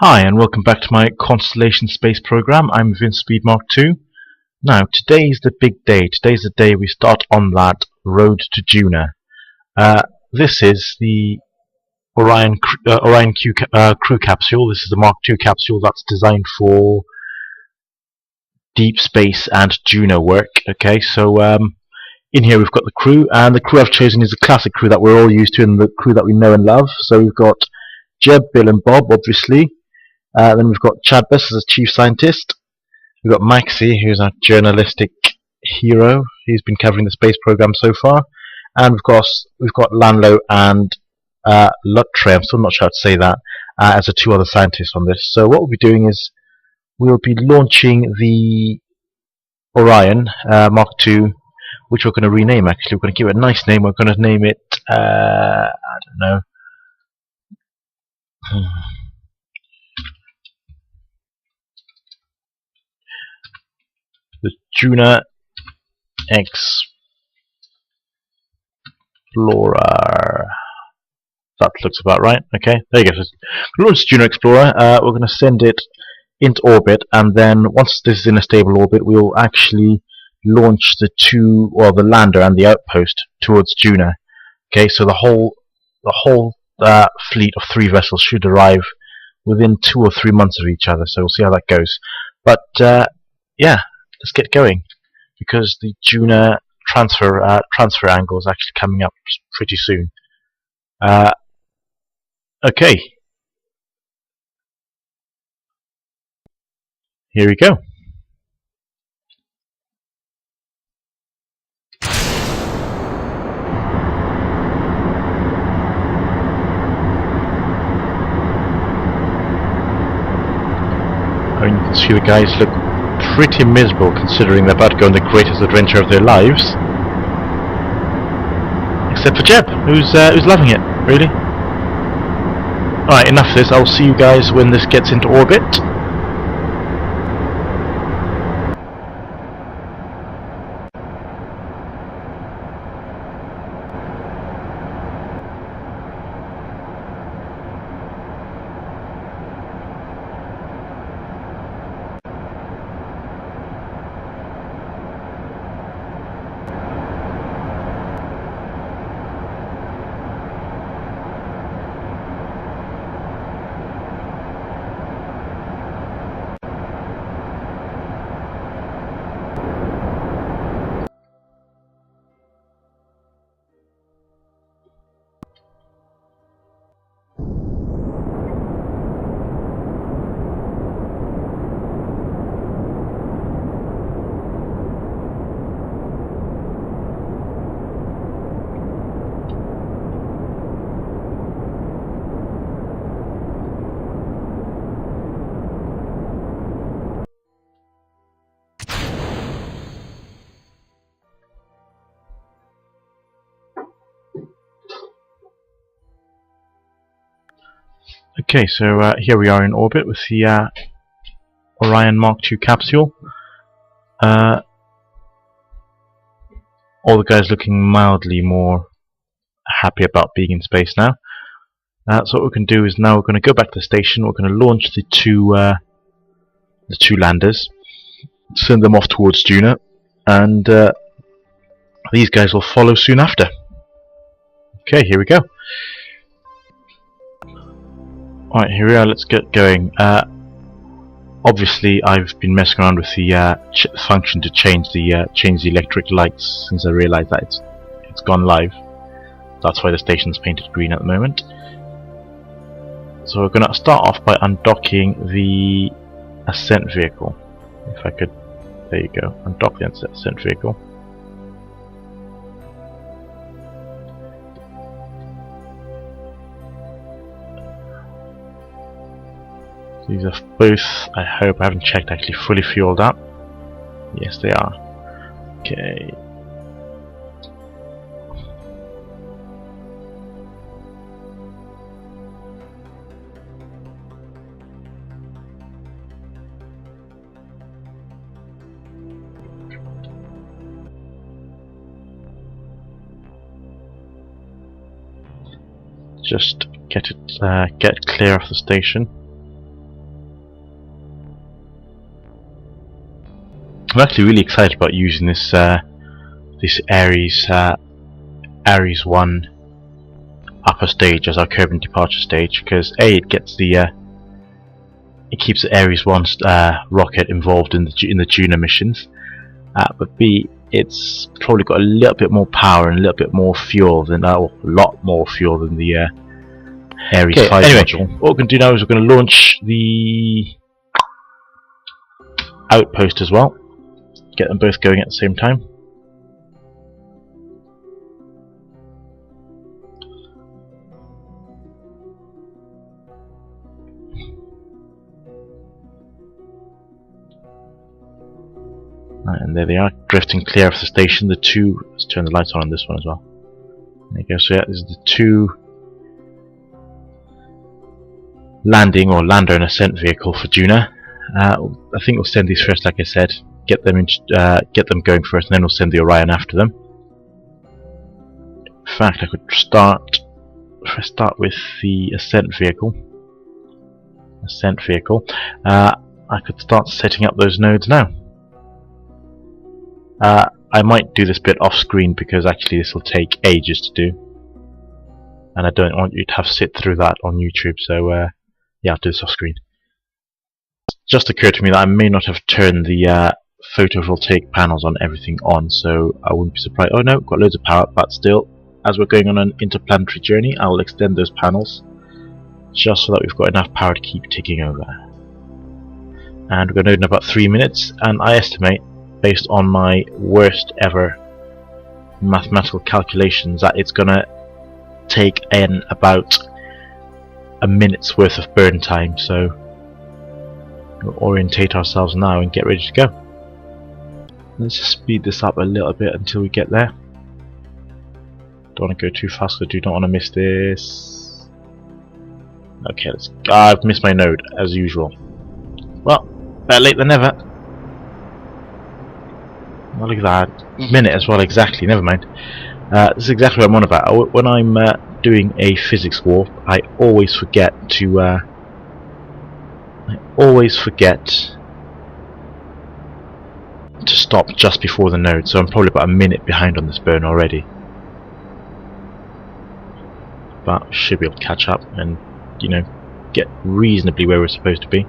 Hi and welcome back to my Constellation Space program. I'm Vince Speed Mark II. Now today is the big day. Today's the day we start on that road to Duna. This is the Orion crew capsule. This is the Mark II capsule that's designed for deep space and Duna work. Okay, so in here we've got the crew, and the crew I've chosen is the classic crew that we're all used to and the crew that we know and love. So we've got Jeb, Bill and Bob, obviously. Then we've got Chad Bess as a chief scientist. We've got Maxie, who's our journalistic hero. He's been covering the space program so far. And of course, we've got Lanlo and Lutre, I'm still not sure how to say that, as the two other scientists on this. So what we'll be doing is we'll be launching the Orion Mark II, which we're going to rename actually. We're going to give it a nice name. We're going to name it, I don't know. The Duna Explorer. That looks about right. Okay, there you go. So launch Duna Explorer. We're going to send it into orbit, and then once this is in a stable orbit, we'll actually launch the lander and the outpost towards Duna. Okay, so the whole fleet of 3 vessels should arrive within 2 or 3 months of each other. So we'll see how that goes. But yeah. Let's get going, because the Duna transfer angle is actually coming up pretty soon. Okay, here we go. I mean, you can see the guys look pretty miserable considering they're about to go on the greatest adventure of their lives. Except for Jeb, who's loving it, really. Alright, enough of this. I'll see you guys when this gets into orbit. Okay, so here we are in orbit with the Orion Mark II capsule. All the guys looking mildly more happy about being in space now. So what we can do is now we're going to go back to the station. We're going to launch the two landers, send them off towards Duna, and these guys will follow soon after. Okay, here we go. Alright, here we are, let's get going. Obviously I've been messing around with the function to change the electric lights since I realised that it's gone live. That's why the station's painted green at the moment. So we're going to start off by undocking the ascent vehicle. If I could, there you go, undock the ascent vehicle. These are both, I hope, I haven't checked, actually fully fueled up. Yes, they are. Okay. Just get clear of the station. I'm actually really excited about using this this Ares 1 upper stage as our Kerbin departure stage, because A, it gets the it keeps the Ares 1 rocket involved in the Duna missions, but B, it's probably got a little bit more power and a little bit more fuel than a lot more fuel than the Ares 5 module. What we're going to do now is we're going to launch the outpost as well, get them both going at the same time. Right, and there they are, drifting clear of the station. The two, let's turn the lights on this one as well. There you go. So yeah, this is the two landing or lander and ascent vehicle for Duna. I think we'll send these first, like I said. Get them going first, and then we'll send the Orion after them. In fact, I could start. If I start with the ascent vehicle, I could start setting up those nodes now. I might do this bit off screen because actually this will take ages to do, and I don't want you to have to sit through that on YouTube. So yeah, I'll do this off screen. It just occurred to me that I may not have turned the photovoltaic panels on everything on, so I wouldn't be surprised. Oh no, got loads of power, but still, as we're going on an interplanetary journey, I will extend those panels just so that we've got enough power to keep ticking over. And we're going to load in about 3 minutes, and I estimate, based on my worst ever mathematical calculations, that it's going to take in about a minute's worth of burn time. So we'll orientate ourselves now and get ready to go. Let's just speed this up a little bit until we get there. Don't want to go too fast, because I do not want to miss this. Okay, let's. I've missed my node as usual. Well, better late than never. Oh, look at that. Minute as well, exactly, never mind. This is exactly what I'm on about. When I'm doing a physics warp, I always forget to stop just before the node, so I'm probably about a minute behind on this burn already. But should be able to catch up and, you know, get reasonably where we're supposed to be.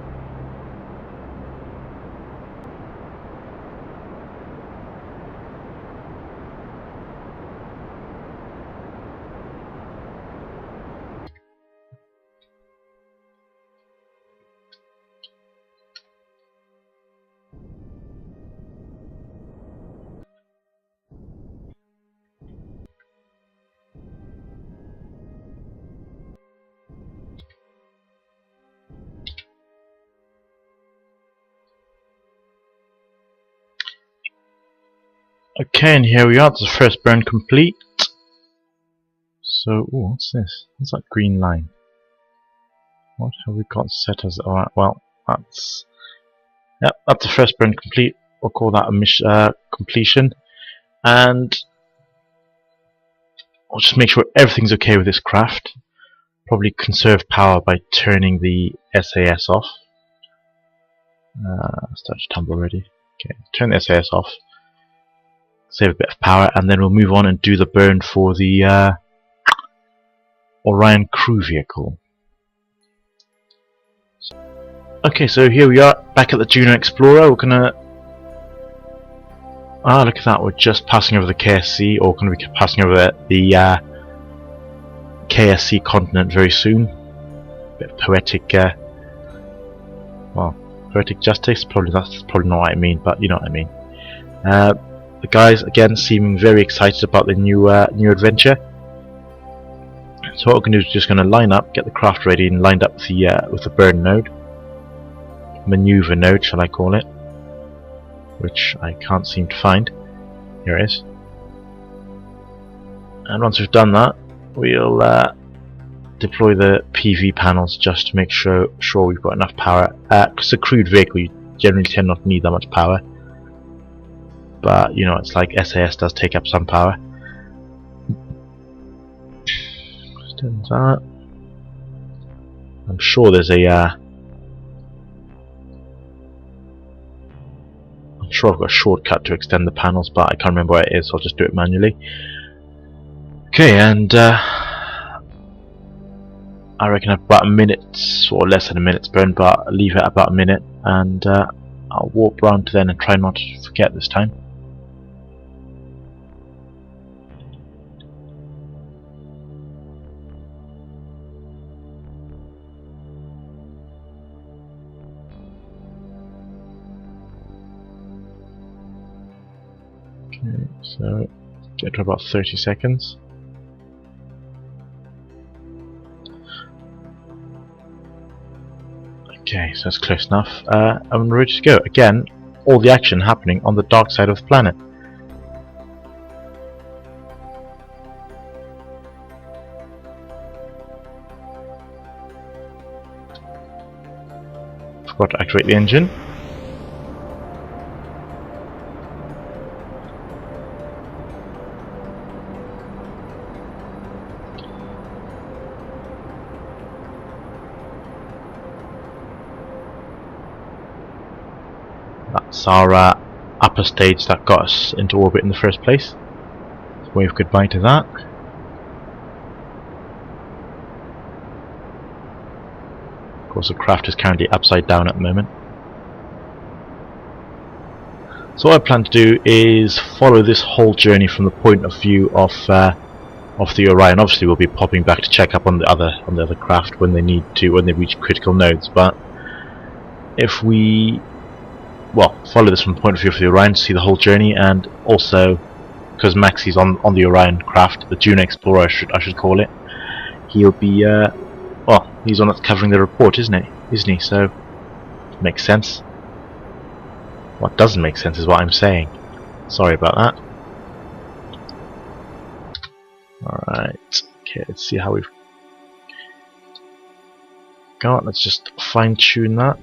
Okay, and here we are, the first burn complete. So, ooh, what's this? What's that green line? What have we got set as? Alright, well, that's the first burn complete. We'll call that a completion, and I'll just make sure everything's okay with this craft. Probably conserve power by turning the SAS off. Start to tumble already. Okay, turn the SAS off. Save a bit of power, and then we'll move on and do the burn for the Orion crew vehicle. Okay, so here we are, back at the Duna Explorer. We're gonna... Ah, look at that, we're just passing over the KSC, or gonna be passing over the KSC continent very soon. Bit of poetic, well, poetic justice, that's probably not what I mean, but you know what I mean. The guys, again, seeming very excited about the new adventure. So what we're going to do is just going to line up, get the craft ready, and lined up with the burn node, maneuver node, shall I call it, which I can't seem to find. Here it is. And once we've done that, we'll deploy the PV panels just to make sure we've got enough power. Because a crewed vehicle, you generally tend not to need that much power. But, you know, it's like SAS does take up some power. Turns out, I'm sure I've got a shortcut to extend the panels, but I can't remember where it is, so I'll just do it manually. Okay, and I reckon I have about a minute, or less than a minute's burn, but I'll leave it about a minute, and I'll warp round to then and try not to forget this time. Okay, so get to about 30 seconds. Okay, so that's close enough. I'm ready to go. Again, all the action happening on the dark side of the planet. Forgot to activate the engine. That's our upper stage that got us into orbit in the first place. Let's wave goodbye to that. Of course, the craft is currently upside down at the moment. So what I plan to do is follow this whole journey from the point of view of the Orion. Obviously, we'll be popping back to check up on the other craft when they need to, when they reach critical nodes. But if we follow this from the point of view of the Orion to see the whole journey, and also because Maxi's on the Orion craft, the Duna Explorer I should call it, he'll be he's on it covering the report, isn't he? So it makes sense. What doesn't make sense is what I'm saying. Sorry about that. Alright, okay, let's see how we've got. Let's just fine tune that.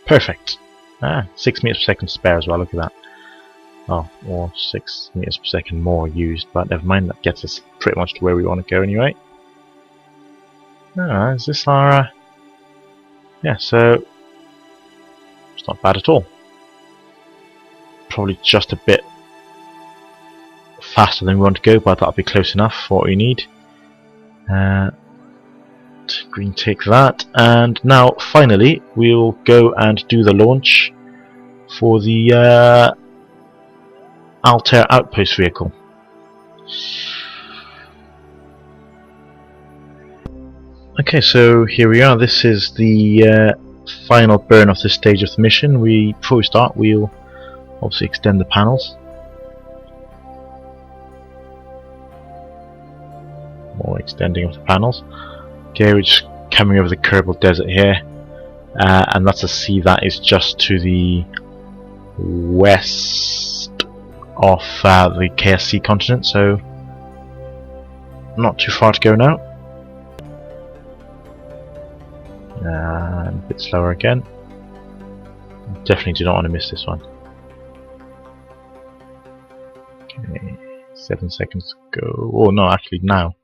Perfect. 6 meters per second spare as well, look at that. Oh, or 6 meters per second more used, but never mind, that gets us pretty much to where we want to go anyway. Is this our... yeah, so... it's not bad at all. Probably just a bit faster than we want to go, but that'll be close enough for what we need. Green take that, and now finally we'll go and do the launch for the Altair outpost vehicle. Okay, so here we are. This is the final burn of this stage of the mission. Before we start, we'll obviously extend the panels. More extending of the panels. Okay, we're just coming over the Kerbal Desert here, and that's a sea that is just to the west of the KSC continent, so not too far to go now. And a bit slower again. Definitely do not want to miss this one. Okay, 7 seconds to go. Oh no, actually now.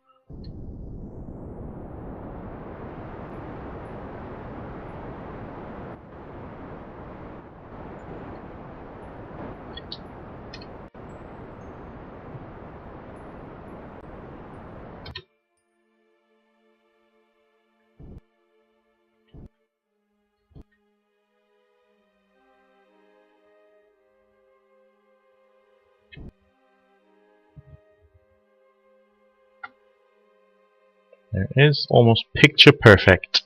There it is, almost picture perfect.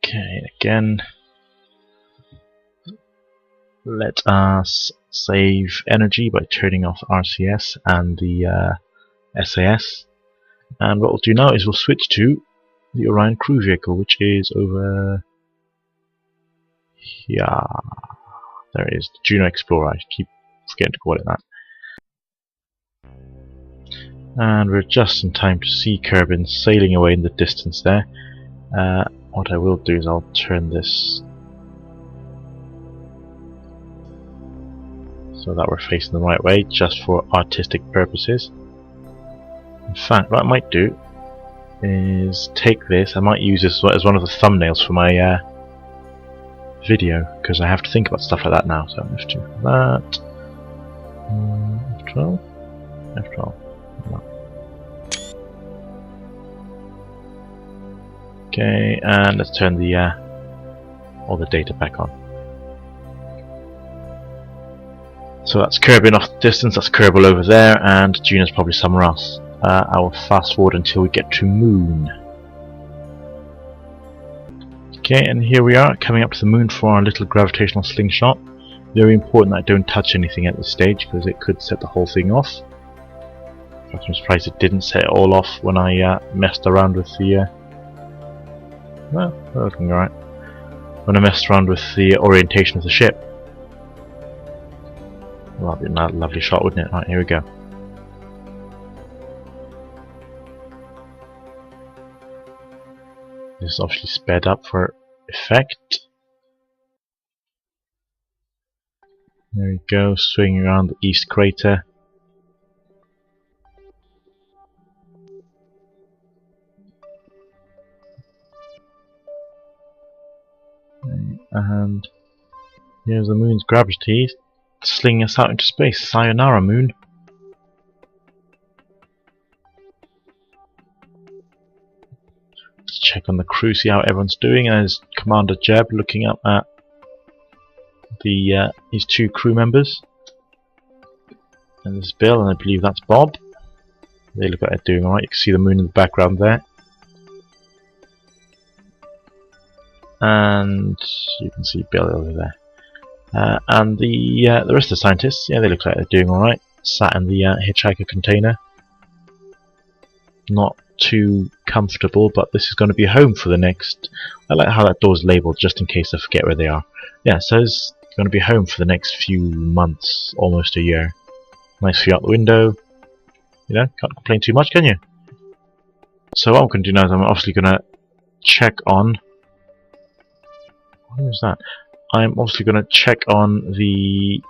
Okay, again, let us save energy by turning off RCS and the SAS. And what we'll do now is we'll switch to the Orion crew vehicle, which is over here. There it is, the Duna Explorer. I keep forgetting to call it that. And we're just in time to see Kerbin sailing away in the distance there. What I will do is I'll turn this so that we're facing the right way, just for artistic purposes. In fact, what I might do is take this. I might use this as one of the thumbnails for my video, because I have to think about stuff like that now. So I have to do that. F12? F12. No. Okay, and let's turn the all the data back on. So that's Kerbin off the distance, that's Kerbal over there, and Juna's probably somewhere else. I will fast forward until we get to Moon. Okay, and here we are, coming up to the Moon for our little gravitational slingshot. Very important that I don't touch anything at this stage, because it could set the whole thing off. In fact, I'm surprised it didn't set it all off when I messed around with the... well, we're looking alright. When I messed around with the orientation of the ship. Well, that'd be a lovely shot, wouldn't it? Right, here we go. This is obviously sped up for effect. There we go, swinging around the east crater. And here's the Moon's gravity, slinging us out into space. Sayonara, Moon. Let's check on the crew, see how everyone's doing. And there's Commander Jeb looking up at the his two crew members. And there's Bill, and I believe that's Bob. They look like they're doing alright. You can see the Moon in the background there. And you can see Bill over there. And the rest of the scientists, yeah, they look like they're doing alright. Sat in the hitchhiker container. Not too comfortable, but this is going to be home for the next... I like how that door's labelled, just in case I forget where they are. Yeah, so it's going to be home for the next few months, almost a year. Nice view out the window. You know, can't complain too much, can you? So what I'm going to do now is I'm obviously going to check on... what is that? I'm obviously going to check on the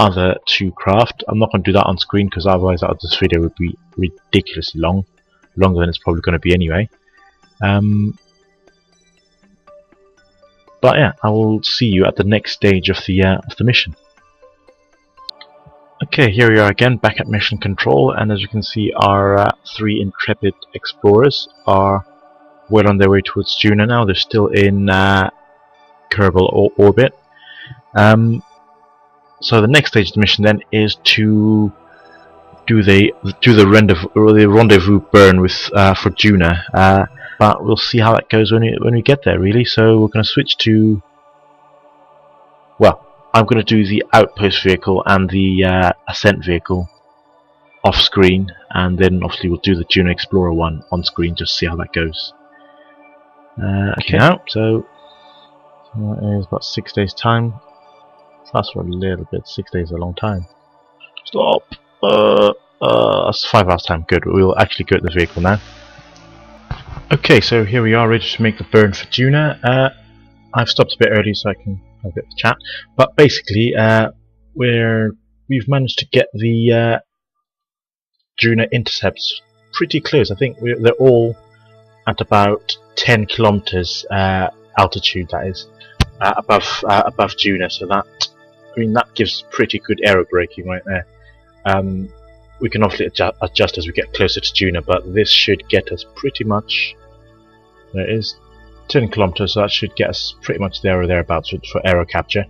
other two craft. I'm not going to do that on screen because otherwise this video would be ridiculously long. Longer than it's probably going to be anyway. But yeah, I will see you at the next stage of the mission. Okay, here we are again, back at mission control, and as you can see, our 3 intrepid explorers are well on their way towards Duna now. They're still in Kerbal orbit. So the next stage of the mission then is to do the rendezvous burn with for Duna. But we'll see how that goes when we get there, really. So we're going to switch to... well, I'm going to do the outpost vehicle and the ascent vehicle off screen, and then obviously we'll do the Duna Explorer one on screen just to see how that goes. Okay, now, so that is about 6 days time. That's for a little bit. 6 days is a long time. Stop! That's 5 hours time. Good. We'll actually go at the vehicle now. Okay, so here we are, ready to make the burn for Duna. I've stopped a bit early so I can have a bit of chat. But basically, we've managed to get the Duna intercepts pretty close. I think they're all at about 10 kilometers altitude. That is above Duna. So that, I mean, that gives pretty good aero braking right there. We can obviously adjust as we get closer to Duna, but this should get us pretty much... there it is, 10 kilometers, so that should get us pretty much there or thereabouts for aero capture.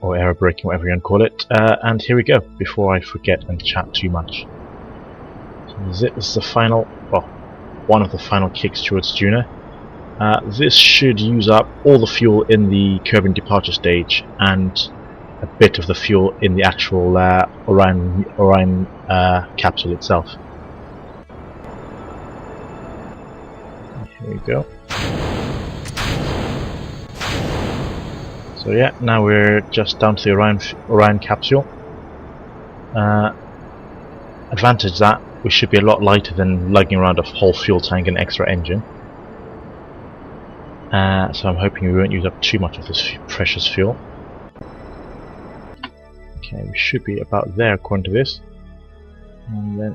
Or aero braking, whatever you want to call it. And here we go, before I forget and chat too much. So this is it, this is the final, well, one of the final kicks towards Duna. This should use up all the fuel in the Kerbin departure stage, and a bit of the fuel in the actual Orion capsule itself. Here we go. So yeah, now we're just down to the Orion capsule. Advantage that we should be a lot lighter than lugging around a whole fuel tank and extra engine. So I'm hoping we won't use up too much of this precious fuel. Okay, we should be about there according to this. And then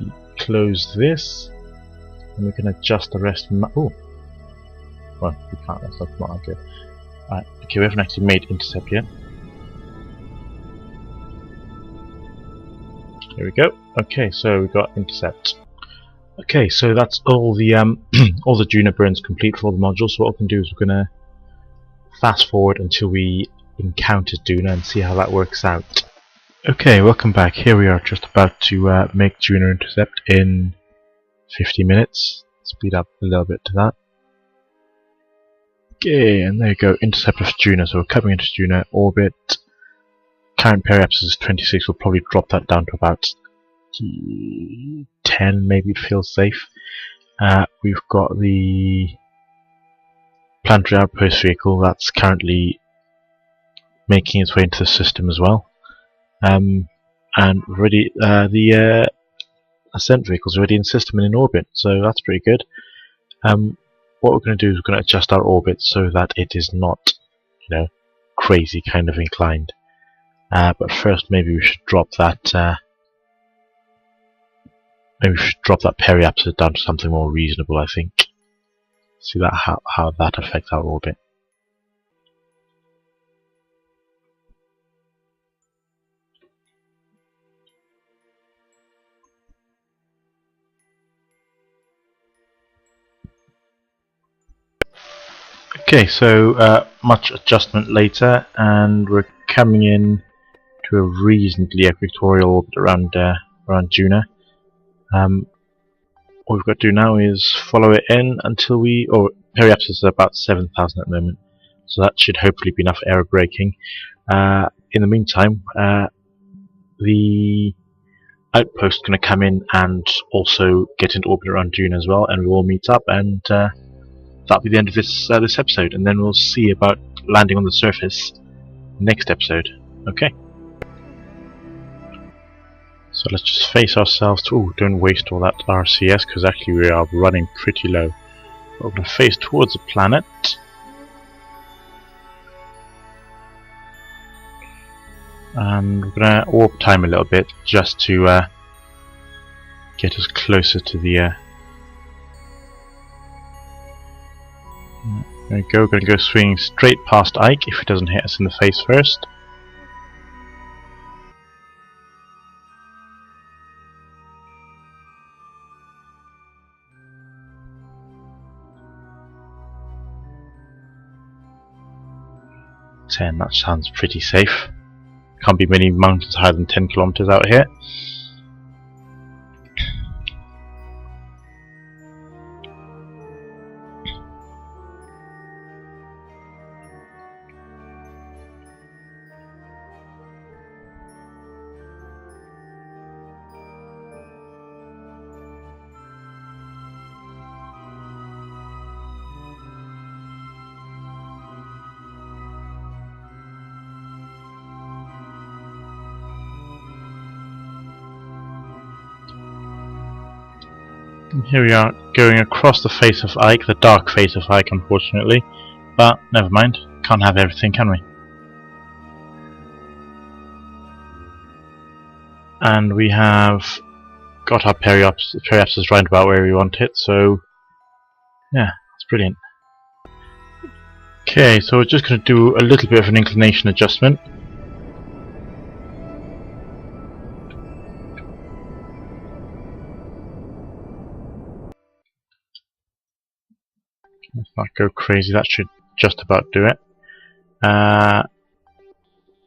we close this, and we can adjust the rest. Oh, well, we can't. That's not good. Alright, okay, we haven't actually made intercept yet. Here we go. Okay, so we got intercept. Okay, so that's all the all the Duna burns complete for all the modules. So what we can do is we're gonna fast forward until we encounter Duna and see how that works out. Okay, welcome back. Here we are, just about to make Duna intercept in 50 minutes. Speed up a little bit to that. Okay, and there you go, intercept of Duna. So we're coming into Duna orbit. Current periapsis is 26. We'll probably drop that down to about 10, maybe it feels safe. We've got the planetary outpost vehicle that's currently making its way into the system as well. And already the ascent vehicle's already in system and in orbit, so that's pretty good. What we're going to do is we're going to adjust our orbit so that it is not, you know, crazy kind of inclined. But first, maybe we should drop that. Maybe we should drop that periapsis down to something more reasonable. I think. See that how that affects our orbit. Okay, so much adjustment later, and we're coming in to a reasonably equatorial orbit around Duna. What we've got to do now is follow it in until periapsis is about 7,000 at the moment, so that should hopefully be enough air braking. In the meantime, the outpost is going to come in and also get into orbit around Duna as well, and we will meet up, and that'll be the end of this episode, and then we'll see about landing on the surface next episode. Okay. So let's just face ourselves to... Ooh, don't waste all that RCS, because actually we are running pretty low. But we're going to face towards the planet. And we're going to warp time a little bit, just to get us closer to the... There we go, we're going to go swinging straight past Ike if it doesn't hit us in the face first. That sounds pretty safe. Can't be many mountains higher than 10 kilometers out here. And here we are, going across the face of Ike, the dark face of Ike, unfortunately. But never mind, can't have everything, can we? And we have got our periapsis right about where we want it, so yeah, it's brilliant. Okay, so we're just going to do a little bit of an inclination adjustment. Let's not go crazy, that should just about do it.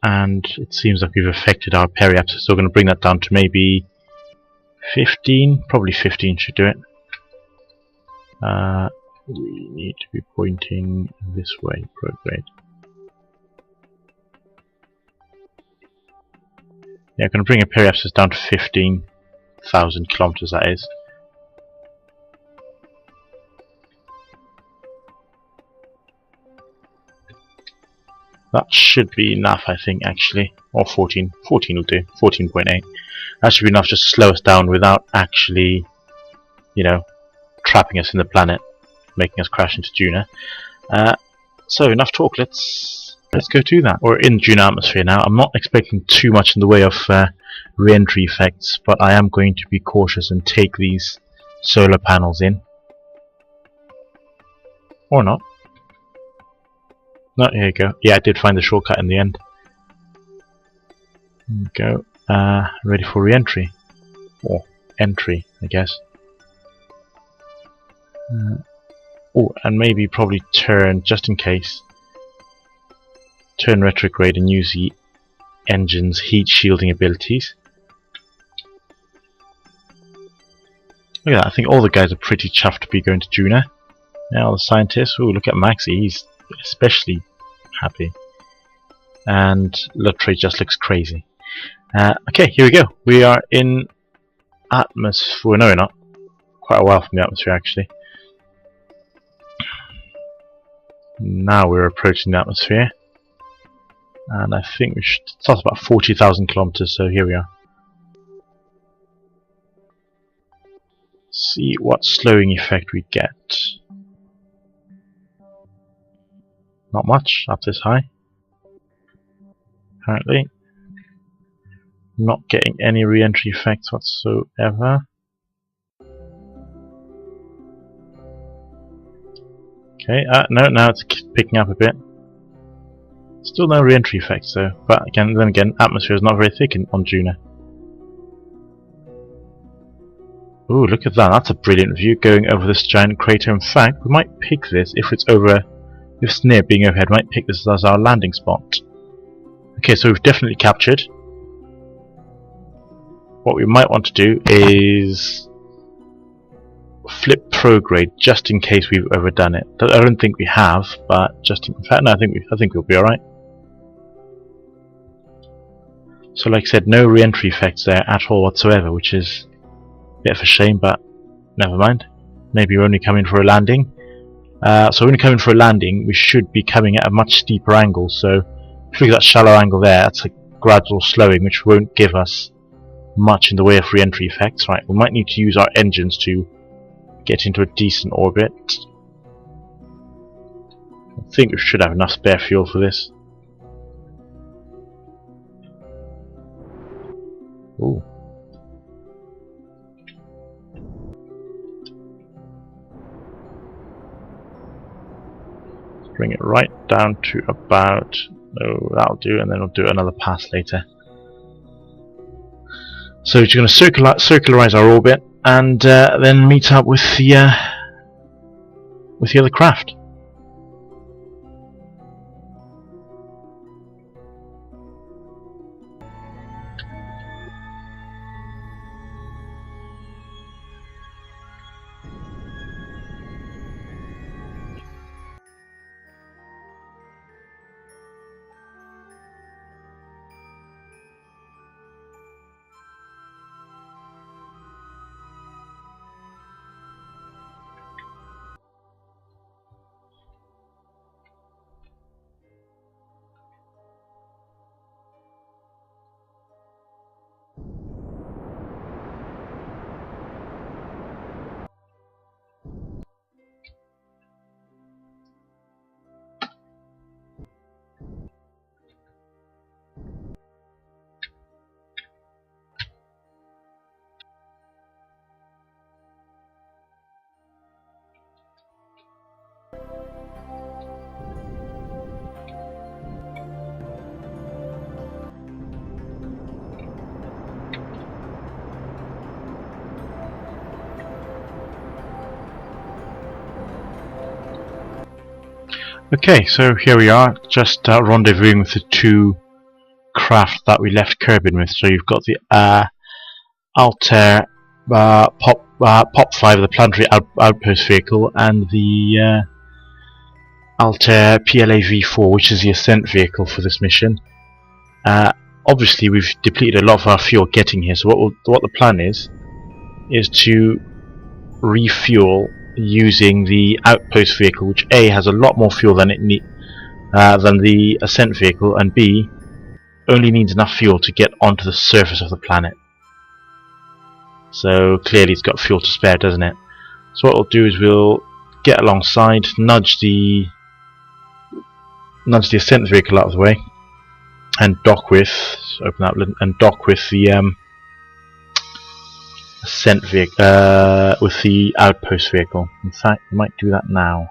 And it seems like we've affected our periapsis, so we're going to bring that down to maybe 15, probably 15 should do it. We need to be pointing this way, prograde. Yeah, I'm going to bring a periapsis down to 15,000 kilometers, that is. That should be enough, I think, actually. Or 14. 14 will do. 14.8. That should be enough just to slow us down without actually, you know, trapping us in the planet, making us crash into Duna. So enough talk. Let's go do that. We're in Duna atmosphere now. I'm not expecting too much in the way of re-entry effects, but I am going to be cautious and take these solar panels in. Or not. No, here you go. Yeah, I did find the shortcut in the end. There we go. Ready for re-entry. Or entry, I guess. Oh, and maybe probably turn, just in case. Turn retrograde and use the engine's heat shielding abilities. Look at that, I think all the guys are pretty chuffed to be going to Duna. Now the scientists, oh look at Maxi, he's especially happy. And Lutre just looks crazy. Okay, here we go. We are in atmosphere, no we're not. Quite a while from the atmosphere actually. Now we're approaching the atmosphere. And I think we should start about 40,000 kilometers, so here we are. See what slowing effect we get. Not much up this high. Apparently. Not getting any re-entry effects whatsoever. Okay, no, now it's picking up a bit. Still no re-entry effects though, but then again, atmosphere is not very thick on Duna. Ooh, look at that, that's a brilliant view going over this giant crater. In fact, we might pick this, if it's near being overhead, we might pick this as our landing spot. Okay, so we've definitely captured. What we might want to do is flip prograde just in case we've overdone it. I don't think we have, but just in fact, no, I think we'll be alright. So like I said, no re-entry effects there at all whatsoever, which is a bit of a shame, but never mind. Maybe we're only coming for a landing. So when we come in for a landing, we should be coming at a much steeper angle, so if we get that shallow angle there, that's a gradual slowing, which won't give us much in the way of re-entry effects. Right, we might need to use our engines to get into a decent orbit. I think we should have enough spare fuel for this. Ooh. Bring it right down to about, oh, that'll do, and then we'll do another pass later. So we're going to circularize our orbit and then meet up with the other craft. Okay, so here we are, just rendezvousing with the two craft that we left Kerbin with. So you've got the Altair Pop 5, the planetary outpost vehicle, and the Altair PLA V4, which is the ascent vehicle for this mission. Obviously, we've depleted a lot of our fuel getting here. So what the plan is to refuel using the outpost vehicle, which A has a lot more fuel than than the ascent vehicle, and B only needs enough fuel to get onto the surface of the planet. So clearly it's got fuel to spare, doesn't it? So what we'll do is we'll get alongside, nudge the ascent vehicle out of the way, and dock with, open that and dock with the ascent vehicle, with the outpost vehicle. In fact, we might do that now.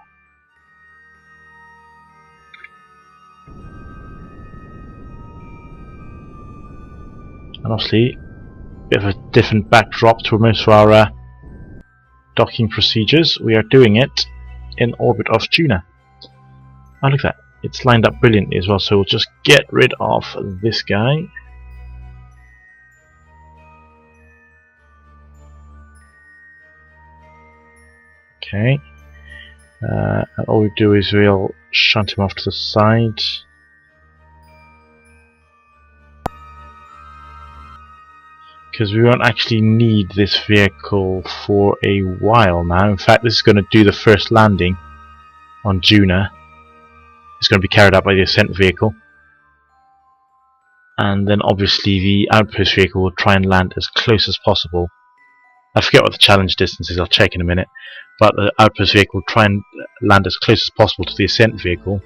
And obviously, a bit of a different backdrop to most of our docking procedures. We are doing it in orbit of Duna. Oh, look at that. It's lined up brilliantly as well, so we'll just get rid of this guy. Okay. And all we do is we'll shunt him off to the side. Because we won't actually need this vehicle for a while now. In fact, this is going to do the first landing on Duna. It's going to be carried out by the ascent vehicle. And then obviously the outpost vehicle will try and land as close as possible. I forget what the challenge distance is, I'll check in a minute. But the outpost vehicle will try and land as close as possible to the ascent vehicle.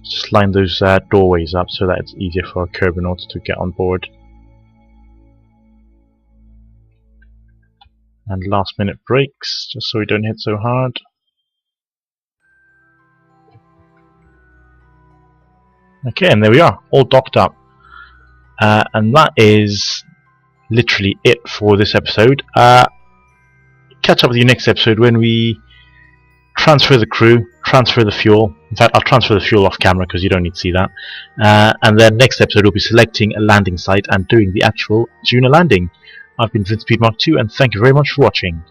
Just line those doorways up so that it's easier for our Kerbinauts to get on board. And last minute brakes, just so we don't hit so hard. Okay, and there we are, all docked up. And that is literally it for this episode. Catch up with you next episode when we transfer the crew, transfer the fuel. In fact, I'll transfer the fuel off camera because you don't need to see that. And then next episode we'll be selecting a landing site and doing the actual Duna landing. I've been Vince Speed Mark II, and thank you very much for watching.